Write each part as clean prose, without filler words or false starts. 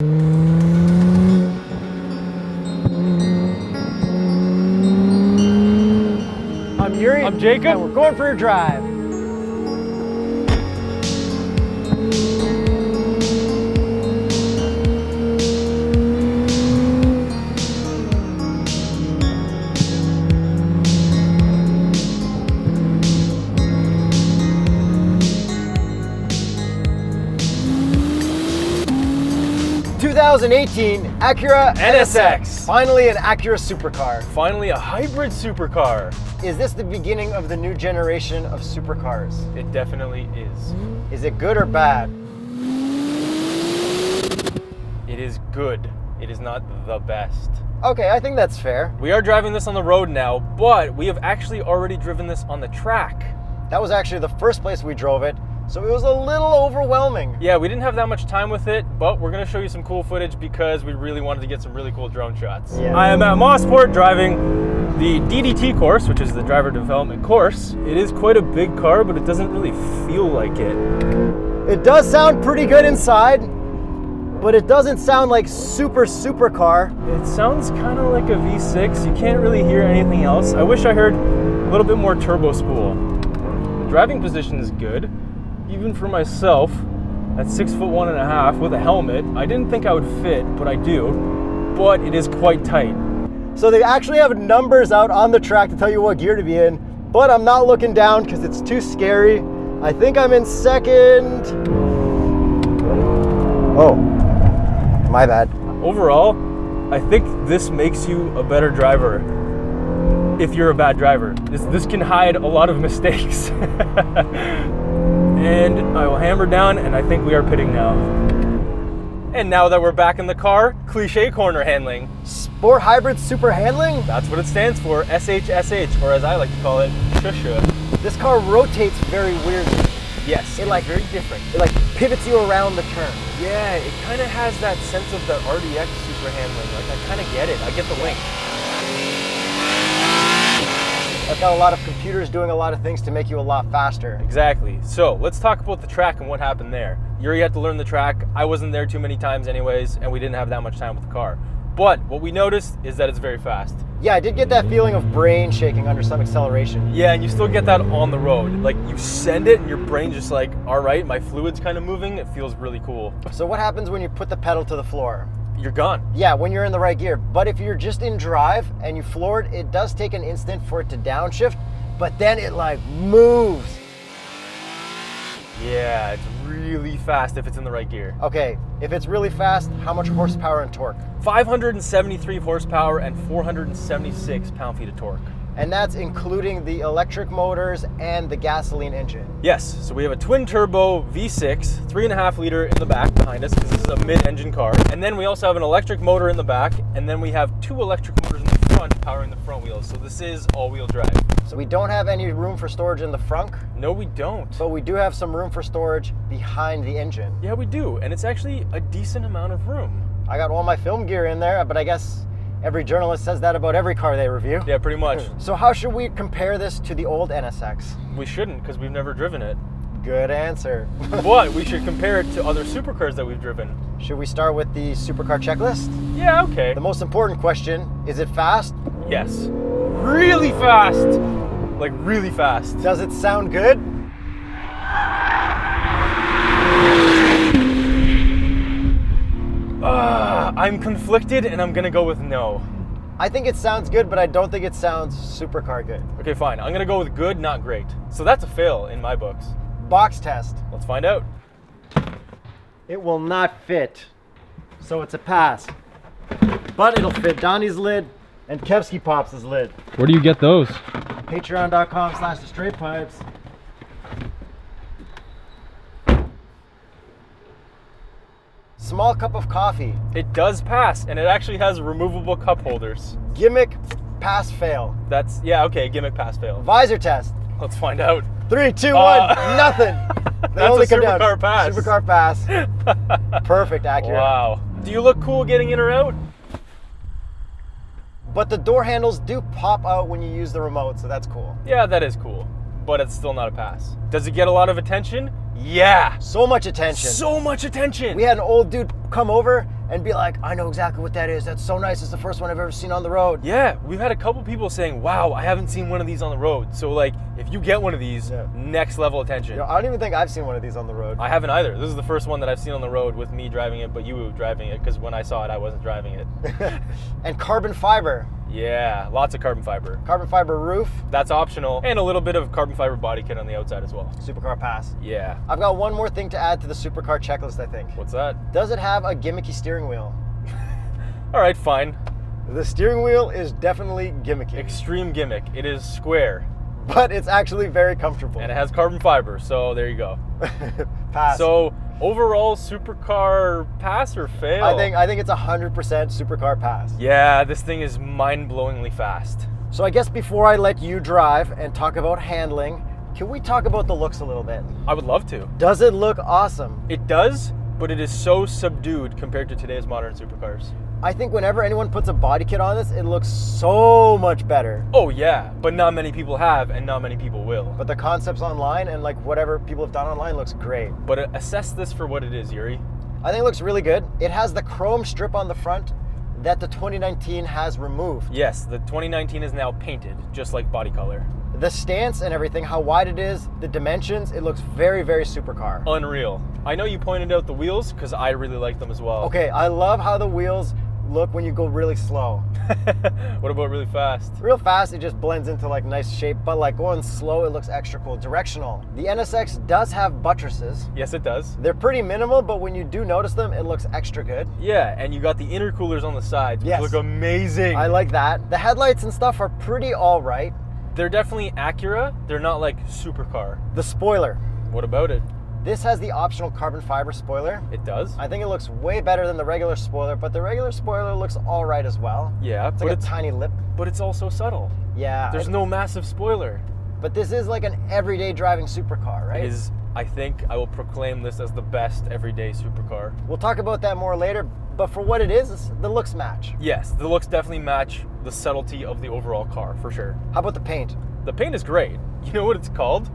I'm Yuri. I'm Jakub. And we're going for a drive. ...2018 Acura NSX. Finally an Acura supercar. Finally a hybrid supercar. Is this the beginning of the new generation of supercars? It definitely is. Is it good or bad? It is good. It is not the best. Okay, I think that's fair. We are driving this on the road now, but we have actually already driven this on the track. That was actually the first place we drove it, so it was a little overwhelming. Yeah, we didn't have that much time with it, but we're going to show you some cool footage because we really wanted to get some really cool drone shots. Yeah. I am at Mossport driving the DDT course, which is the driver development course. It is quite a big car, but it doesn't really feel like it. It does sound pretty good inside, but it doesn't sound like supercar. It sounds kind of like a V6. You can't really hear anything else. I wish I heard a little bit more turbo spool. The driving position is good. Even for myself, at 6'1.5" with a helmet, I didn't think I would fit, but I do. But it is quite tight. So they actually have numbers out on the track to tell you what gear to be in, but I'm not looking down because it's too scary. I think I'm in second. Oh, my bad. Overall, I think this makes you a better driver if you're a bad driver. This can hide a lot of mistakes. And I will hammer down, and I think we are pitting now. And now that we're back in the car, cliche corner handling. Sport hybrid super handling? That's what it stands for, SHSH, or as I like to call it, shusha. This car rotates very weirdly. Yes, It like very different. It like pivots you around the turn. Yeah, it kind of has that sense of the RDX super handling. Like, I kind of get it. I get the link. I've got a lot of computers doing a lot of things to make you a lot faster. Exactly. So let's talk about the track and what happened there. Yuri had to learn the track. I wasn't there too many times anyways, and we didn't have that much time with the car. But what we noticed is that it's very fast. Yeah, I did get that feeling of brain shaking under some acceleration. Yeah, and you still get that on the road. Like, you send it and your brain just like, all right, my fluid's kind of moving. It feels really cool. So what happens when you put the pedal to the floor? You're gone. Yeah, when you're in the right gear. But if you're just in drive and you floor it, it does take an instant for it to downshift, but then it like moves. Yeah, it's really fast if it's in the right gear. Okay, if it's really fast, how much horsepower and torque? 573 horsepower and 476 pound-feet of torque. And that's including the electric motors and the gasoline engine. Yes, so we have a twin-turbo V6, 3.5 liter in the back behind us because this is a mid-engine car. And then we also have an electric motor in the back, and then we have 2 electric motors in the front powering the front wheels. So this is all-wheel drive. So we don't have any room for storage in the front, No, we don't. but we do have some room for storage behind the engine. Yeah, we do, and it's actually a decent amount of room. I got all my film gear in there, but I guess every journalist says that about every car they review. Yeah, pretty much. So how should we compare this to the old NSX? We shouldn't because we've never driven it. Good answer. But we should compare it to other supercars that we've driven. Should we start with the Supercar Checklist? Yeah, okay. The most important question, is it fast? Yes. Really fast. Like, really fast. Does it sound good? I'm conflicted and I'm gonna go with no. I think it sounds good, but I don't think it sounds supercar good. Okay, fine. I'm gonna go with good, not great. So that's a fail in my books. Box test. Let's find out. It will not fit, so it's a pass. But it'll fit Donnie's lid and Kevsky Pops' lid. Where do you get those? Patreon.com/TheStraightPipes. Small cup of coffee. It does pass, and it actually has removable cup holders. Gimmick, pass, fail. That's, yeah, okay, gimmick pass fail. Visor test. Let's find out. 3, 2, 1, nothing. They That's only a come down. supercar pass. Supercar pass. Perfect, accurate. Wow. Do you look cool getting in or out? But the door handles do pop out when you use the remote, so that's cool. Yeah, that is cool, but it's still not a pass. Does it get a lot of attention? Yeah. So much attention. So much attention. We had an old dude come over and be like, I know exactly what that is. That's so nice. It's the first one I've ever seen on the road. Yeah, we've had a couple people saying, wow, I haven't seen one of these on the road. So like, if you get one of these, next level attention. You know, I don't even think I've seen one of these on the road. I haven't either. This is the first one that I've seen on the road with me driving it, but you driving it, because when I saw it, I wasn't driving it. And carbon fiber. Yeah, lots of carbon fiber. Carbon fiber roof. That's optional. And a little bit of carbon fiber body kit on the outside as well. Supercar pass. Yeah. I've got one more thing to add to the supercar checklist, I think. What's that? Does it have a gimmicky steering wheel? All right, fine. The steering wheel is definitely gimmicky. Extreme gimmick. It is square. But it's actually very comfortable. And it has carbon fiber, so there you go. Pass. So overall, supercar pass or fail? I think it's 100% supercar pass. Yeah, this thing is mind-blowingly fast. So I guess before I let you drive and talk about handling, can we talk about the looks a little bit? I would love to. Does it look awesome? It does, but it is so subdued compared to today's modern supercars. I think whenever anyone puts a body kit on this, it looks so much better. Oh yeah, but not many people have and not many people will. But the concepts online and like whatever people have done online looks great. But assess this for what it is, Yuri. I think it looks really good. It has the chrome strip on the front that the 2019 has removed. Yes, the 2019 is now painted, just like body color. The stance and everything, how wide it is, the dimensions, it looks very, very supercar. Unreal. I know you pointed out the wheels because I really like them as well. Okay, I love how the wheels look when you go really slow. What about really fast? Real fast, it just blends into like nice shape, but like going slow, it looks extra cool. Directional. The NSX does have buttresses. Yes, it does. They're pretty minimal, but when you do notice them, it looks extra good. Yeah, and you got the intercoolers on the sides, which Yes. look amazing. I like that. The headlights and stuff are pretty all right. They're definitely Acura. They're not like supercar. The spoiler. What about it? This has the optional carbon fiber spoiler. It does? I think it looks way better than the regular spoiler, but the regular spoiler looks all right as well. Yeah, It's but like a tiny lip. but it's also subtle. Yeah. There's no massive spoiler. But this is like an everyday driving supercar, right? It is, I think I will proclaim this as the best everyday supercar. We'll talk about that more later, but for what it is, the looks match. Yes, the looks definitely match the subtlety of the overall car, for sure. How about the paint? The paint is great. You know what it's called?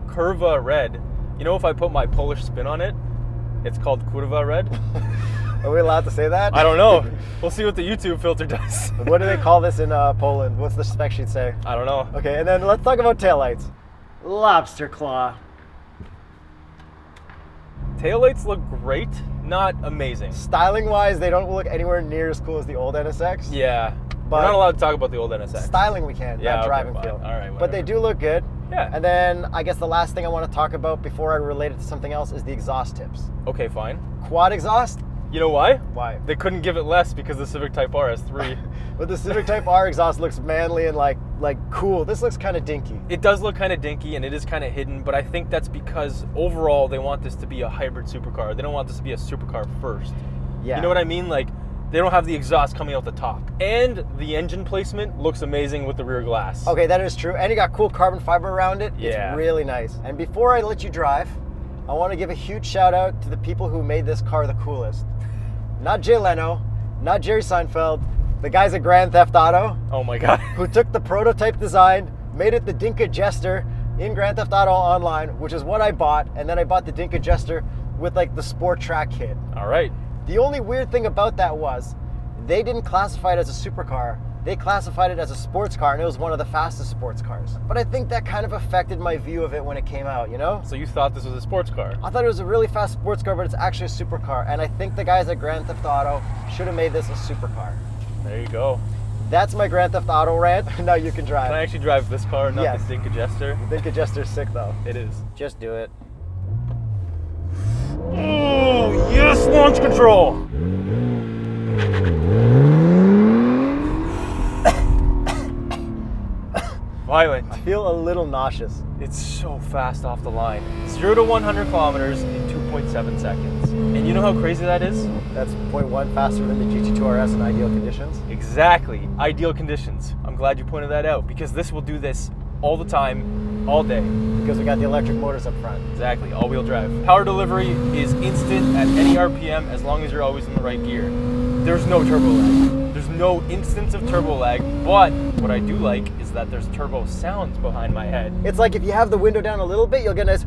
Curva red. You know, if I put my Polish spin on it, it's called Kurwa red. Are we allowed to say that? I don't know. We'll see what the YouTube filter does. What do they call this in Poland? What's the spec sheet say? I don't know. Okay, and then let's talk about taillights. Lobster claw. Taillights look great, not amazing. Styling-wise, they don't look anywhere near as cool as the old NSX. Yeah, But we're not allowed to talk about the old NSX. Styling we can, Yeah, not okay, driving fine. feel. All right, But they whatever. do look good. Yeah. And then I guess the last thing I want to talk about before I relate it to something else is the exhaust tips. Okay, fine. Quad exhaust? You know why? Why? They couldn't give it less because the Civic Type R has 3. But the Civic Type R exhaust looks manly and like cool. This looks kind of dinky. It does look kind of dinky and it is kind of hidden, but I think that's because overall they want this to be a hybrid supercar. They don't want this to be a supercar first. Yeah. You know what I mean? Like, they don't have the exhaust coming out the top. And the engine placement looks amazing with the rear glass. Okay, that is true. And you got cool carbon fiber around it. Yeah. It's really nice. And before I let you drive, I want to give a huge shout out to the people who made this car the coolest. Not Jay Leno, not Jerry Seinfeld, the guys at Grand Theft Auto, Oh my God. who took the prototype design, made it the Dinka Jester in Grand Theft Auto Online, which is what I bought, and then I bought the Dinka Jester with like the Sport Track kit. All right. The only weird thing about that was they didn't classify it as a supercar. They classified it as a sports car, and it was one of the fastest sports cars. But I think that kind of affected my view of it when it came out, you know? So you thought this was a sports car? I thought it was a really fast sports car, but it's actually a supercar. And I think the guys at Grand Theft Auto should have made this a supercar. There you go. That's my Grand Theft Auto rant. Now you can drive. Can I actually drive this car, not Yes. the Dinka Jester? The Dinka Jester's sick though. It is. Just do it. Oh, yes, launch control! Violent. I feel a little nauseous. It's so fast off the line. 0 to 100 kilometers in 2.7 seconds. And you know how crazy that is? That's 0.1 faster than the GT2 RS in ideal conditions. Exactly. Ideal conditions. I'm glad you pointed that out because this will do this all the time, all day. Because we got the electric motors up front. Exactly. All-wheel drive. Power delivery is instant at any RPM as long as you're always in the right gear. There's no turbo lag. There's no instance of turbo lag, but what I do like is that there's turbo sounds behind my head. It's like if you have the window down a little bit, you'll get a nice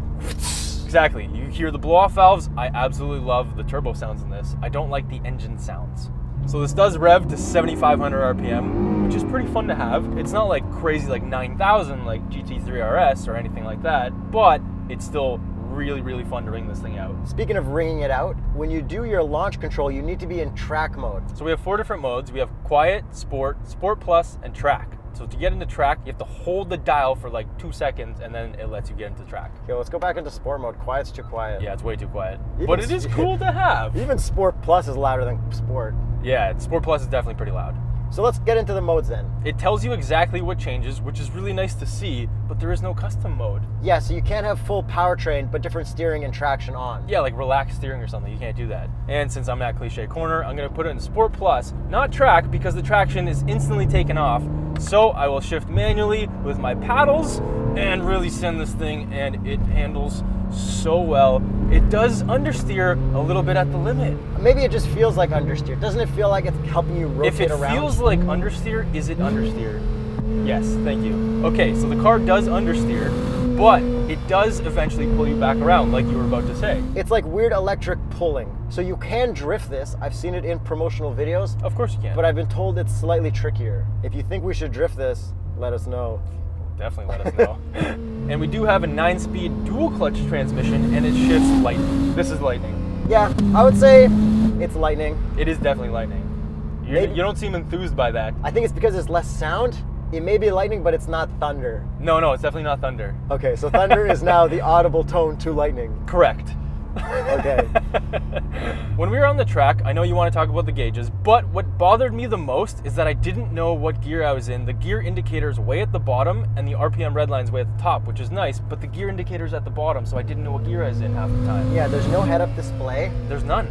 Exactly. You hear the blow-off valves. I absolutely love the turbo sounds in this. I don't like the engine sounds. So this does rev to 7,500 RPM, which is pretty fun to have. It's not like crazy like 9,000 like GT3 RS or anything like that, but it's still really, really fun to ring this thing out. Speaking of ringing it out, when you do your launch control, you need to be in track mode. So we have 4 different modes. We have Quiet, Sport, Sport Plus, and Track. So to get into track, you have to hold the dial for like 2 seconds and then it lets you get into track. Okay, let's go back into sport mode. Quiet's too quiet. Yeah, it's way too quiet. Even But it is cool to have. Even Sport Plus is louder than Sport. Yeah, Sport Plus is definitely pretty loud. So let's get into the modes then. It tells you exactly what changes, which is really nice to see, but there is no custom mode. Yeah, so you can't have full powertrain, but different steering and traction on. Yeah, like relaxed steering or something. You can't do that. And since I'm at Cliche Corner, I'm going to put it in Sport Plus, not Track, because the traction is instantly taken off. So I will shift manually with my paddles and really send this thing, and it handles so well. It does understeer a little bit at the limit. Maybe it just feels like understeer. Doesn't it feel like it's helping you rotate If it around? feels like understeer, is it understeer? Yes, thank you. Okay, so the car does understeer, but it does eventually pull you back around like you were about to say. It's like weird electric pulling. So you can drift this. I've seen it in promotional videos. Of course you can. But I've been told it's slightly trickier. If you think we should drift this, let us know. Definitely let us know. And we do have a 9-speed dual clutch transmission, and it shifts lightning. This is lightning. Yeah, I would say it's lightning. It is definitely lightning. You don't seem enthused by that. I think it's because there's less sound. It may be lightning, but it's not thunder. No, it's definitely not thunder. Okay, so thunder is now the audible tone to lightning. Correct. Okay. When we were on the track, I know you want to talk about the gauges, but what bothered me the most is that I didn't know what gear I was in. The gear indicator is way at the bottom and the RPM red line's way at the top, which is nice, but the gear indicator's at the bottom, so I didn't know what gear I was in half the time. Yeah, there's no head-up display, There's none.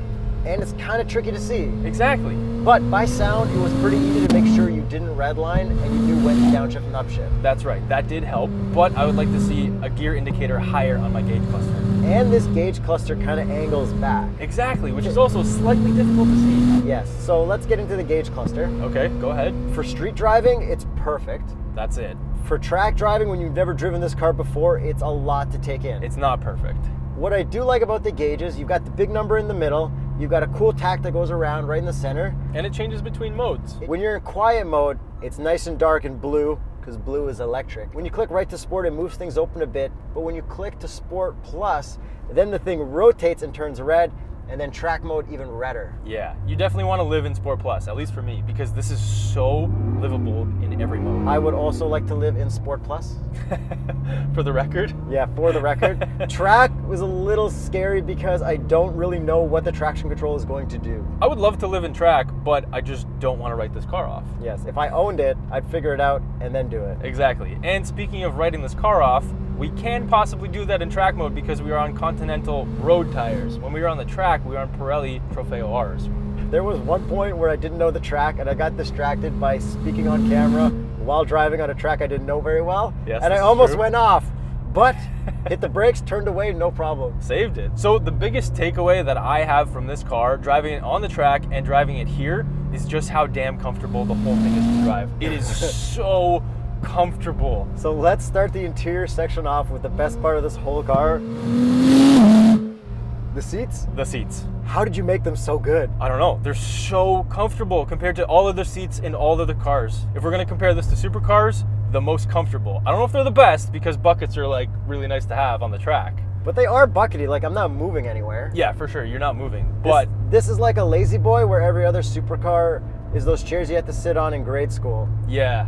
and it's kind of tricky to see. Exactly. But by sound, it was pretty easy to make sure you didn't redline and you knew when to downshift and upshift. That's right, that did help, but I would like to see a gear indicator higher on my gauge cluster. And this gauge cluster kind of angles back. Exactly, which is also slightly difficult to see. Yes, so let's get into the gauge cluster. Okay, go ahead. For street driving, it's perfect. That's it. For track driving, when you've never driven this car before, it's a lot to take in. It's not perfect. What I do like about the gauges, you've got the big number in the middle, you've got a cool tack that goes around right in the center. And it changes between modes. When you're in quiet mode, it's nice and dark and blue, because blue is electric. When you click right to sport, it moves things open a bit, but when you click to Sport Plus, then the thing rotates and turns red, and then track mode even redder. Yeah, you definitely want to live in Sport Plus, at least for me, because this is so livable in every mode. I would also like to live in Sport Plus. For the record. Yeah, for the record. Track was a little scary because I don't really know what the traction control is going to do. I would love to live in track, but I just don't want to write this car off. Yes, if I owned it, I'd figure it out and then do it. Exactly. And speaking of writing this car off, we can possibly do that in track mode because we are on Continental road tires. When we were on the track, we were on Pirelli Trofeo Rs. There was one point where I didn't know the track and I got distracted by speaking on camera while driving on a track I didn't know very well. Yes, and I this is almost true. went off, but hit the brakes, turned away, no problem. Saved it. So the biggest takeaway that I have from this car, driving it on the track and driving it here, is just how damn comfortable the whole thing is to drive. It is so comfortable. So let's start the interior section off with the best part of this whole car. The seats? The seats. How did you make them so good? I don't know. They're so comfortable compared to all other seats in all other cars. If we're going to compare this to supercars, the most comfortable. I don't know if they're the best because buckets are like really nice to have on the track. But they are buckety, like I'm not moving anywhere. Yeah, for sure. You're not moving. But This is like a lazy boy where every other supercar is those chairs you had to sit on in grade school. yeah.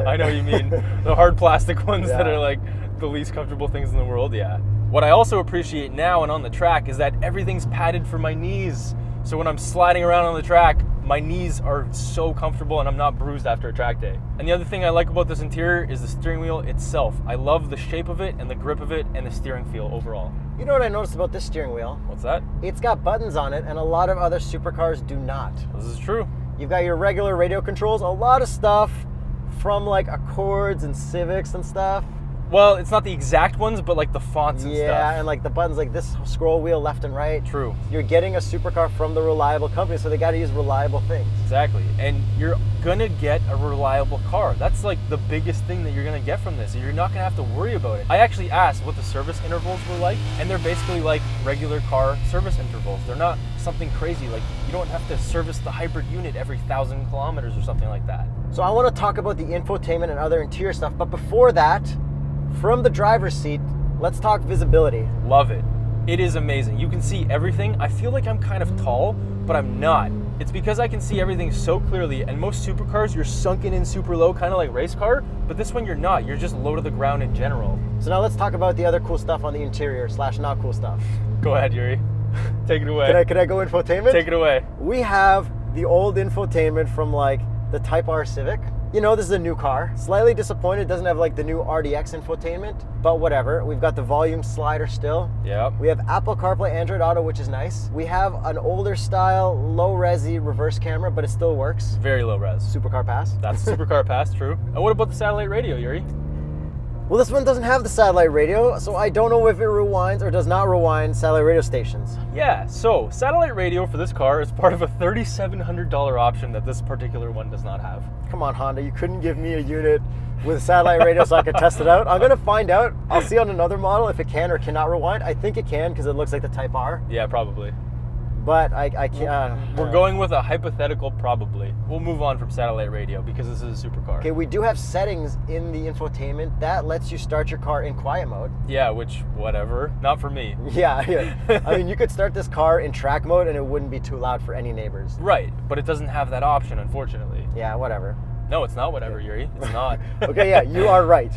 I know what you mean. The hard plastic ones that Yeah. are like the least comfortable things in the world. Yeah. What I also appreciate now and on the track is that everything's padded for my knees. So when I'm sliding around on the track, my knees are so comfortable and I'm not bruised after a track day. And the other thing I like about this interior is the steering wheel itself. I love the shape of it and the grip of it and the steering feel overall. You know what I noticed about this steering wheel? What's that? It's got buttons on it and a lot of other supercars do not. This is true. You've got your regular radio controls, a lot of stuff from like Accords and Civics and stuff. Well, it's not the exact ones, but like the fonts and stuff. Yeah, and like the buttons, like this scroll wheel left and right. True. You're getting a supercar from the reliable company, so they got to use reliable things. Exactly. And you're gonna get a reliable car. That's like the biggest thing that you're gonna get from this. You're not gonna have to worry about it. I actually asked what the service intervals were like, and they're basically like regular car service intervals. They're not something crazy. Like, you don't have to service the hybrid unit every 1,000 kilometers or something like that. So I want to talk about the infotainment and other interior stuff, but before that, from the driver's seat, let's talk visibility. Love it. It is amazing. You can see everything. I feel like I'm kind of tall, but I'm not. It's because I can see everything so clearly, and most supercars, you're sunken in super low, kind of like race car, but this one you're not. You're just low to the ground in general. So now let's talk about the other cool stuff on the interior / not cool stuff. Go ahead, Yuri. Take it away. Can I go infotainment? Take it away. We have the old infotainment from like the Type R Civic. You know, this is a new car. Slightly disappointed, it doesn't have like the new RDX infotainment, but whatever. We've got the volume slider still. Yep. We have Apple CarPlay, Android Auto, which is nice. We have an older style, low resi reverse camera, but it still works. Very low res. Supercar Pass. That's Supercar Pass, true. And what about the satellite radio, Yuri? Well, this one doesn't have the satellite radio, so I don't know if it rewinds or does not rewind satellite radio stations. Yeah, so satellite radio for this car is part of a $3,700 option that this particular one does not have. Come on, Honda, you couldn't give me a unit with satellite radio so I could test it out. I'm gonna find out. I'll see on another model if it can or cannot rewind. I think it can because it looks like the Type R, Yeah, probably. but I can't. We're going with a hypothetical probably. We'll move on from satellite radio because this is a supercar. Okay, we do have settings in the infotainment that lets you start your car in quiet mode. Yeah, which, whatever. Not for me. Yeah. I mean, you could start this car in track mode and it wouldn't be too loud for any neighbors. Right, but it doesn't have that option, unfortunately. Yeah, whatever. No, it's not whatever, Yuri. It's not. Okay, yeah, you are right.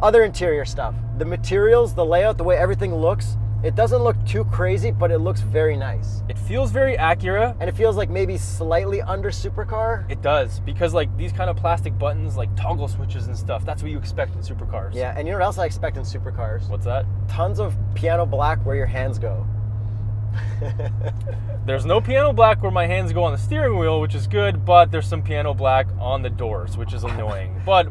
Other interior stuff. The materials, the layout, the way everything looks, it doesn't look too crazy, but it looks very nice. It feels very Acura. And it feels like maybe slightly under supercar. It does, because like these kind of plastic buttons, like toggle switches and stuff, that's what you expect in supercars. Yeah, and you know what else I expect in supercars? What's that? Tons of piano black where your hands go. There's no piano black where my hands go on the steering wheel, which is good, but there's some piano black on the doors, which is annoying. But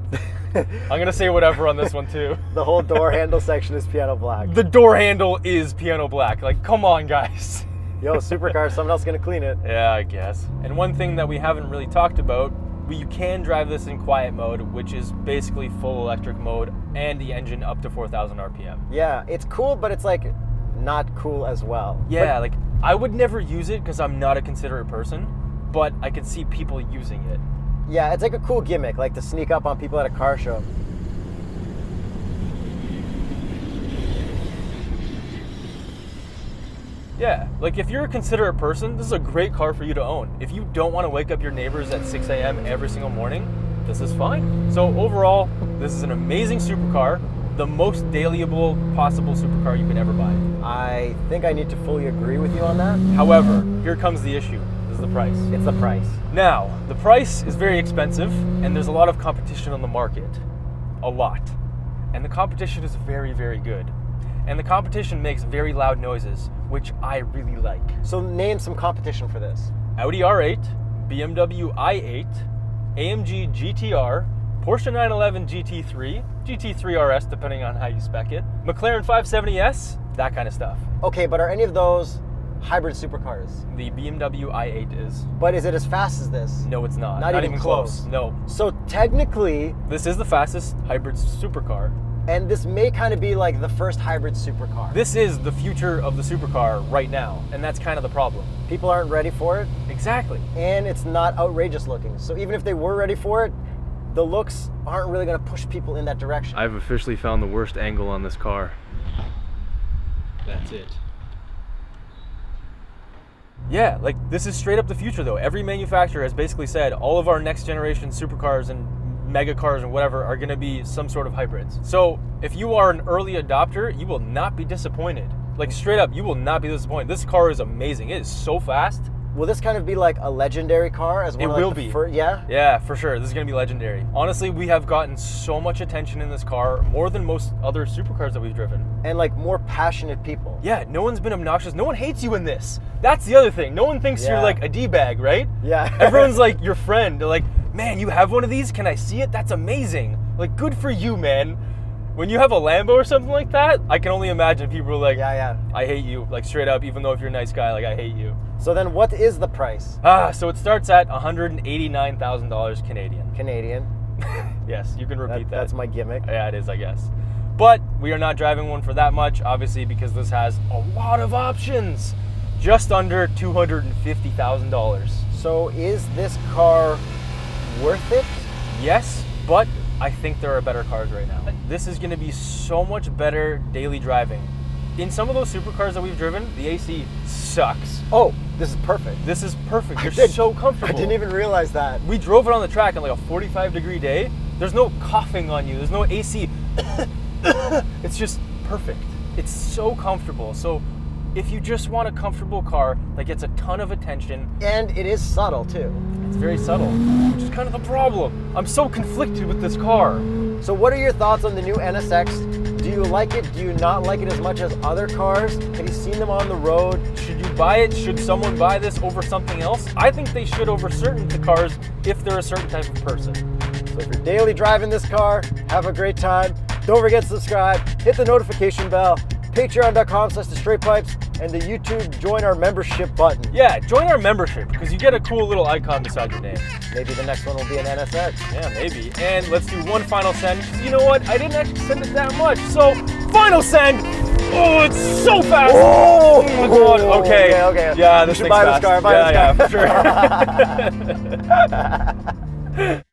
I'm going to say whatever on this one too. The whole door handle section is piano black. The door handle is piano black. Like, come on, guys. Yo, supercar, someone else gonna clean it. Yeah, I guess. And one thing that we haven't really talked about, you can drive this in quiet mode, which is basically full electric mode and the engine up to 4,000 RPM. Yeah, it's cool, but it's like not cool as well. Yeah, like I would never use it because I'm not a considerate person, but I can see people using it. Yeah, it's like a cool gimmick, like to sneak up on people at a car show. Yeah, like if you're a considerate person, this is a great car for you to own. If you don't want to wake up your neighbors at 6 a.m. every single morning, this is fine. So overall, this is an amazing supercar, the most dailyable possible supercar you can ever buy. I think I need to fully agree with you on that. However, here comes the issue. This is the price. It's the price. Now, the price is very expensive, and there's a lot of competition on the market. A lot. And the competition is very, very good. And the competition makes very loud noises, which I really like. So name some competition for this. Audi R8, BMW i8, AMG GTR, Porsche 911 GT3, GT3 RS depending on how you spec it, McLaren 570S, that kind of stuff. Okay, but are any of those hybrid supercars? The BMW i8 is. But is it as fast as this? No, it's not. Not even close. No. So technically, This is the fastest hybrid supercar. and this may kind of be like the first hybrid supercar. This is the future of the supercar right now, and that's kind of the problem. People aren't ready for it, Exactly. and it's not outrageous looking. So even if they were ready for it, the looks aren't really going to push people in that direction. I've officially found the worst angle on this car. That's it. Yeah, like this is straight up the future though. Every manufacturer has basically said all of our next generation supercars and mega cars and whatever are going to be some sort of hybrids. So if you are an early adopter, you will not be disappointed. Like straight up, you will not be disappointed. This car is amazing. It is so fast. Will this kind of be like a legendary car as well? It will be. Yeah? Yeah, for sure. This is going to be legendary. Honestly, we have gotten so much attention in this car, more than most other supercars that we've driven. And like more passionate people. Yeah, no one's been obnoxious. No one hates you in this. That's the other thing. No one thinks you're like a D-bag, right? Yeah. Everyone's like your friend. They're like, man, you have one of these? Can I see it? That's amazing. Like, good for you, man. When you have a Lambo or something like that, I can only imagine people are like, Yeah. I hate you, like straight up, even though if you're a nice guy, like I hate you. So then what is the price? So it starts at $189,000 Canadian. Canadian. Yes, you can repeat that. That's my gimmick. Yeah, it is, I guess. But we are not driving one for that much, obviously, because this has a lot of options. Just under $250,000. So is this car worth it? Yes, but I think there are better cars right now. This is going to be so much better daily driving. In some of those supercars that we've driven, the AC sucks. Oh, this is perfect. This is perfect. You're so comfortable. I didn't even realize that. We drove it on the track on like a 45-degree day. There's no coughing on you. There's no AC. It's just perfect. It's so comfortable. So if you just want a comfortable car that gets a ton of attention. And it is subtle too. It's very subtle, which is kind of the problem. I'm so conflicted with this car. So what are your thoughts on the new NSX? Do you like it? Do you not like it as much as other cars? Have you seen them on the road? Should you buy it? Should someone buy this over something else? I think they should over certain cars if they're a certain type of person. So if you're daily driving this car, have a great time. Don't forget to subscribe, hit the notification bell, patreon.com/TheStraightPipes, and the YouTube join our membership button. Yeah, join our membership because you get a cool little icon beside your name. Maybe the next one will be an NSX. Yeah, maybe. And let's do one final send. You know what? I didn't actually send it that much. So, final send. Oh, it's so fast. Oh, my God. Okay. Okay. Yeah, this should thing's buy fast. this car. Buy this car. Yeah, for sure.